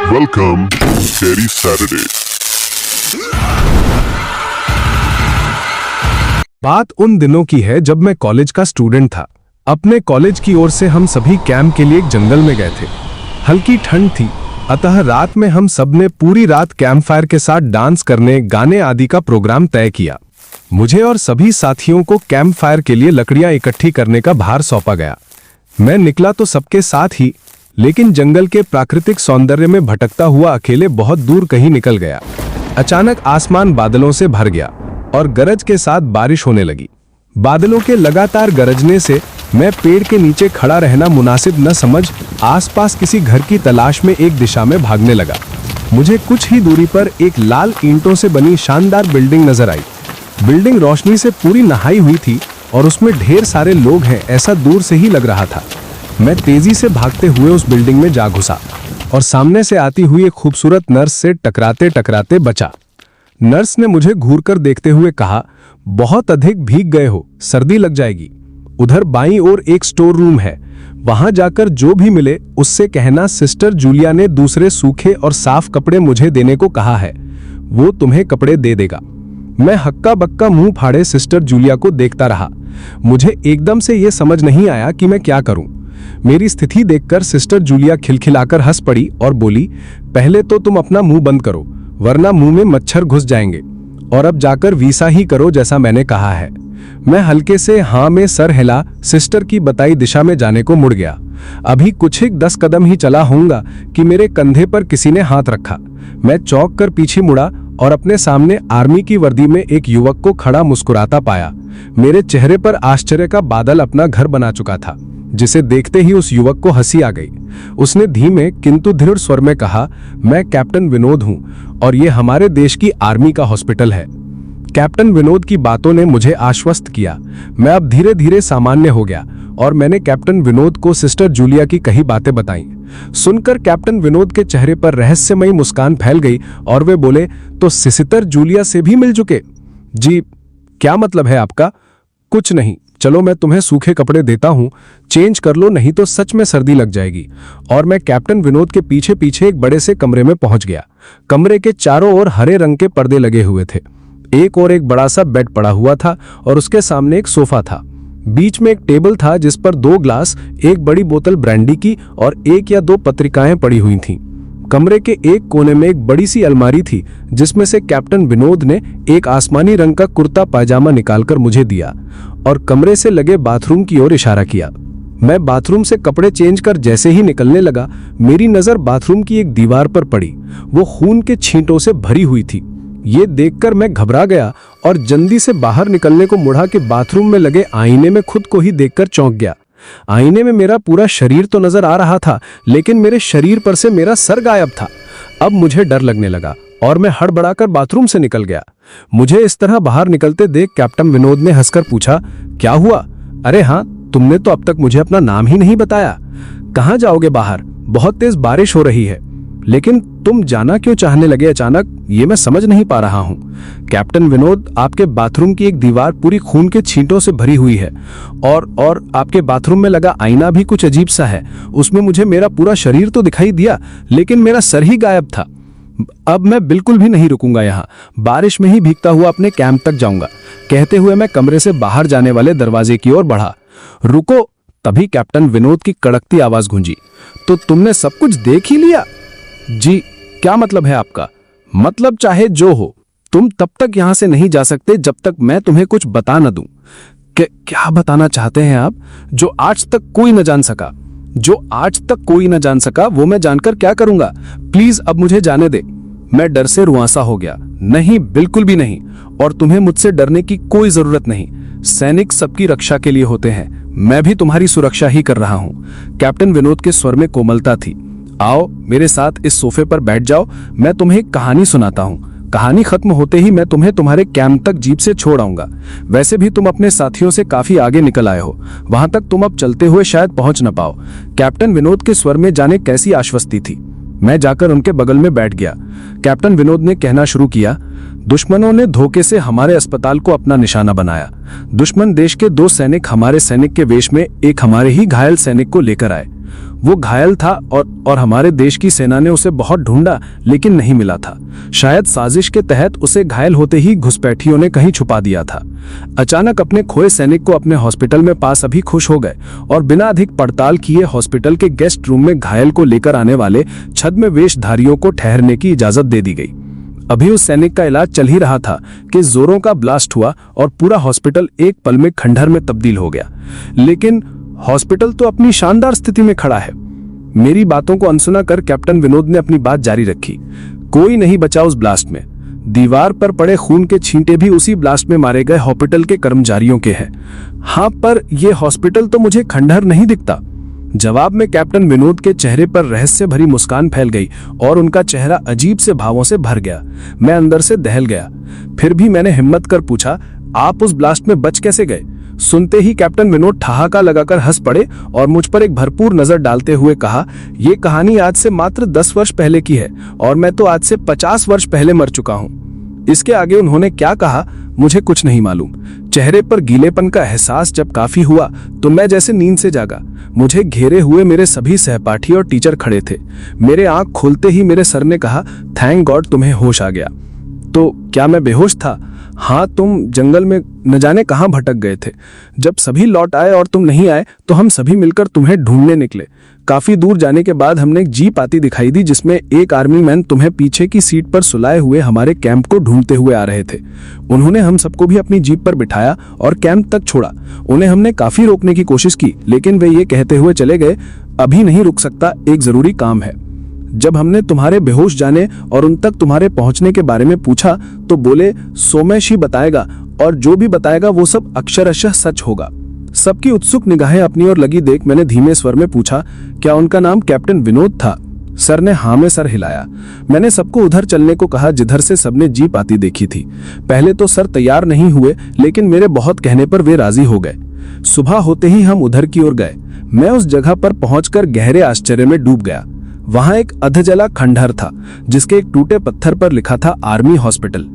Welcome to Scary Saturday. बात उन दिनों की है जब मैं कॉलेज का स्टूडेंट था। अपने कॉलेज की ओर से हम सभी कैंप के लिए एक जंगल में गए थे। हल्की ठंड थी, अतः रात में हम सब ने पूरी रात कैंप फायर के साथ डांस करने, गाने आदि का प्रोग्राम तय किया। मुझे और सभी साथियों को कैंप फायर के लिए लकड़ियां इकट्ठी करने का भार सौंपा गया। मैं निकला तो सबके साथ ही, लेकिन जंगल के प्राकृतिक सौंदर्य में भटकता हुआ अकेले बहुत दूर कहीं निकल गया। अचानक आसमान बादलों से भर गया और गरज के साथ बारिश होने लगी। बादलों के लगातार गरजने से मैं पेड़ के नीचे खड़ा रहना मुनासिब न समझ आसपास किसी घर की तलाश में एक दिशा में भागने लगा। मुझे कुछ ही दूरी पर एक लाल ईंटों से बनी शानदार बिल्डिंग नजर आई। बिल्डिंग रोशनी से पूरी नहाई हुई थी और उसमें ढेर सारे लोग हैं ऐसा दूर से ही लग रहा था। मैं तेजी से भागते हुए उस बिल्डिंग में जा घुसा और सामने से आती हुई एक खूबसूरत नर्स से टकराते टकराते बचा। नर्स ने मुझे घूरकर देखते हुए कहा, बहुत अधिक भीग गए हो, सर्दी लग जाएगी। उधर बाईं ओर एक स्टोर रूम है, वहां जाकर जो भी मिले उससे कहना सिस्टर जूलिया ने दूसरे सूखे और साफ कपड़े मुझे देने को कहा है, वो तुम्हें कपड़े दे देगा। मैं हक्का बक्का मुंह फाड़े सिस्टर जूलिया को देखता रहा। मुझे एकदम से यह समझ नहीं आया कि मैं क्या करूं। मेरी स्थिति देखकर सिस्टर जूलिया खिलखिलाकर हंस पड़ी और बोली, पहले तो तुम अपना मुंह बंद करो, वरना मुंह में मच्छर घुस जाएंगे, और अब जाकर वीसा ही करो जैसा मैंने कहा है। मैं हल्के से हाँ में सर हिला सिस्टर की बताई दिशा में जाने को मुड़ गया। अभी कुछ ही 10 कदम ही चला होऊंगा कि मेरे कंधे पर किसी ने हाथ रखा। मैं चौंक कर पीछे मुड़ा और अपने सामने आर्मी की वर्दी में एक युवक को खड़ा मुस्कुराता पाया। मेरे चेहरे पर आश्चर्य का बादल अपना घर बना चुका था, जिसे देखते ही उस युवक को हंसी आ गई। उसने धीमे किंतु दृढ़ स्वर में कहा, मैं कैप्टन विनोद हूं और ये हमारे देश की आर्मी का हॉस्पिटल है। कैप्टन विनोद की बातों ने मुझे आश्वस्त किया। मैं अब धीरे धीरे सामान्य हो गया और मैंने कैप्टन विनोद को सिस्टर जूलिया की कही बातें बताईं। सुनकर कैप्टन विनोद के चेहरे पर रहस्यमयी मुस्कान फैल गई और वे बोले, तो सिस्टर जूलिया से भी मिल चुके? जी, क्या मतलब है आपका? कुछ नहीं, चलो मैं तुम्हें सूखे कपड़े देता हूं, चेंज कर लो, नहीं तो सच में सर्दी लग जाएगी। और मैं कैप्टन विनोद के पीछे पीछे एक बड़े से कमरे में पहुंच गया। कमरे के चारों ओर हरे रंग के पर्दे लगे हुए थे। एक और एक बड़ा सा बेड पड़ा हुआ था और उसके सामने एक सोफा था। बीच में एक टेबल था जिस पर 2 ग्लास, एक बड़ी बोतल ब्रांडी की और 1 या 2 पत्रिकाएं पड़ी हुई थीं। कमरे के एक कोने में एक बड़ी सी अलमारी थी जिसमें से कैप्टन विनोद ने एक आसमानी रंग का कुर्ता पायजामा निकालकर मुझे दिया और कमरे से लगे बाथरूम की ओर इशारा किया। मैं बाथरूम से कपड़े चेंज कर जैसे ही निकलने लगा, मेरी नजर बाथरूम की एक दीवार पर पड़ी। वो खून के छींटों से भरी हुई थी। ये देखकर मैं घबरा गया और जल्दी से बाहर निकलने को मुड़ा कि बाथरूम में लगे आईने में खुद को ही देखकर चौंक गया। आईने में मेरा पूरा शरीर तो नजर आ रहा था, लेकिन मेरे शरीर पर से मेरा सर गायब था। अब मुझे डर लगने लगा और मैं हड़बड़ाकर बाथरूम से निकल गया। मुझे इस तरह बाहर निकलते देख कैप्टन विनोद ने हंसकर पूछा, क्या हुआ? अरे हाँ, तुमने तो अब तक मुझे अपना नाम ही नहीं बताया। कहाँ जाओगे बाहर? बहुत तेज बारिश हो रही है। लेकिन तुम जाना क्यों चाहने लगे अचानक, ये मैं समझ नहीं पा रहा हूँ। कैप्टन विनोद, आपके बाथरूम की एक दीवार पूरी खून के छींटों से भरी हुई है और आपके बाथरूम में लगा आईना भी कुछ अजीब सा है। उसमें मुझे मेरा पूरा शरीर तो दिखाई दिया, लेकिन मेरा सर ही गायब था। अब मैं बिल्कुल भी नहीं रुकूंगा, यहाँ बारिश में ही भीगता हुआ अपने कैंप तक जाऊंगा। कहते हुए मैं कमरे से बाहर जाने वाले दरवाजे की ओर बढ़ा। रुको! तभी कैप्टन विनोद की कड़कती आवाज गूंजी, तो तुमने सब कुछ देख ही लिया? जी, क्या मतलब है आपका? मतलब चाहे जो हो, तुम तब तक यहां से नहीं जा सकते जब तक मैं तुम्हें कुछ बता न दूं। क्या बताना चाहते हैं आप? जो आज तक कोई न जान सका, वो मैं जानकर क्या करूंगा? प्लीज अब मुझे जाने दे। मैं डर से रुआंसा हो गया। नहीं, बिल्कुल भी नहीं, और तुम्हें मुझसे डरने की कोई जरूरत नहीं। सैनिक सबकी रक्षा के लिए होते हैं, मैं भी तुम्हारी सुरक्षा ही कर रहा हूं। कैप्टन विनोद के स्वर में कोमलता थी। आओ मेरे साथ इस सोफे पर बैठ जाओ, मैं तुम्हें एक कहानी सुनाता हूँ। कहानी खत्म होते ही मैं तुम्हें तुम्हारे कैंप तक जीप से छोड़ आऊंगा। वैसे भी तुम अपने साथियों से काफी आगे निकल आए हो, वहां तक तुम अब चलते हुए शायद पहुंच न पाओ। कैप्टन विनोद के स्वर में जाने कैसी आश्वस्ति थी। मैं जाकर उनके बगल में बैठ गया। कैप्टन विनोद ने कहना शुरू किया, दुश्मनों ने धोखे से हमारे अस्पताल को अपना निशाना बनाया। दुश्मन देश के 2 सैनिक हमारे सैनिक के वेश में एक हमारे ही घायल सैनिक को लेकर आए। वो घायल था और हमारे देश की सेना ने उसे बहुत ढूंढा लेकिन नहीं मिला था। शायद साजिश के तहत उसे घायल होते ही घुसपैठियों ने कहीं छुपा दिया था। अचानक अपने खोए सैनिक को अपने हॉस्पिटल में पा सभी खुश हो गए और बिना अधिक पड़ताल किए हॉस्पिटल के गेस्ट रूम में घायल को लेकर आने वाले छद्म वेशधारियों को ठहरने की इजाजत दे दी गई। अभी उस सैनिक का इलाज चल ही रहा था कि जोरों का ब्लास्ट हुआ और पूरा हॉस्पिटल एक पल में खंडहर में तब्दील हो गया। लेकिन हॉस्पिटल तो अपनी शानदार स्थिति में खड़ा है। मेरी बातों को अनसुना कर कैप्टन विनोद ने अपनी बात जारी रखी। कोई नहीं बचा उस ब्लास्ट में। दीवार पर पड़े खून के छींटे भी उसी ब्लास्ट में मारे गए हॉस्पिटल के कर्मचारियों के हैं। हाँ, पर यह हॉस्पिटल तो मुझे खंडहर नहीं दिखता। जवाब में कैप्टन विनोद के चेहरे पर रहस्य भरी मुस्कान फैल गई और उनका चेहरा अजीब से भावों से भर गया। मैं अंदर से दहल गया। फिर भी मैंने हिम्मत कर पूछा, आप उस ब्लास्ट में बच कैसे गए? सुनते ही कैप्टन विनोद ठहाका लगाकर हंस पड़े और मुझ पर एक भरपूर नजर डालते हुए कहा, ये कहानी आज से मात्र 10 वर्ष पहले की है और मैं तो आज से 50 वर्ष पहले मर चुका हूँ। इसके आगे उन्होंने क्या कहा मुझे कुछ नहीं मालूम। चेहरे पर गीलेपन का एहसास जब काफी हुआ तो मैं जैसे नींद से जागा। मुझे घेरे हुए मेरे सभी सहपाठी और टीचर खड़े थे। मेरे आंख खोलते ही मेरे सर ने कहा, थैंक गॉड तुम्हें होश आ गया। तो क्या मैं बेहोश था? हाँ, तुम जंगल में न जाने कहां भटक गए थे। जब सभी लौट आए और तुम नहीं आए तो हम सभी मिलकर तुम्हें ढूंढने निकले। काफी दूर जाने के बाद हमने एक जीप आती दिखाई दी जिसमें एक आर्मी मैन तुम्हें पीछे की सीट पर सुलाए हुए हमारे कैंप को ढूंढते हुए आ रहे थे। उन्होंने हम सबको भी अपनी जीप पर बिठाया और कैंप तक छोड़ा। उन्हें हमने काफी रोकने की कोशिश की लेकिन वे ये कहते हुए चले गए, अभी नहीं रुक सकता, एक जरूरी काम है। जब हमने तुम्हारे बेहोश जाने और उन तक तुम्हारे पहुंचने के बारे में पूछा तो बोले, सोमेश ही बताएगा और जो भी बताएगा वो सब अक्षरशः सच होगा। सबकी उत्सुक निगाहें अपनी ओर लगी देख मैंने धीमे स्वर में पूछा, क्या उनका नाम कैप्टन विनोद था? सर ने हाँ में सर हिलाया। मैंने सबको उधर चलने को कहा जिधर से सबने जीप आती देखी थी। पहले तो सर तैयार नहीं हुए लेकिन मेरे बहुत कहने पर वे राजी हो गए। सुबह होते ही हम उधर की ओर गए। मैं उस जगह पर पहुंचकर गहरे आश्चर्य में डूब गया। वहां एक अधजला खंडहर था जिसके एक टूटे पत्थर पर लिखा था आर्मी हॉस्पिटल।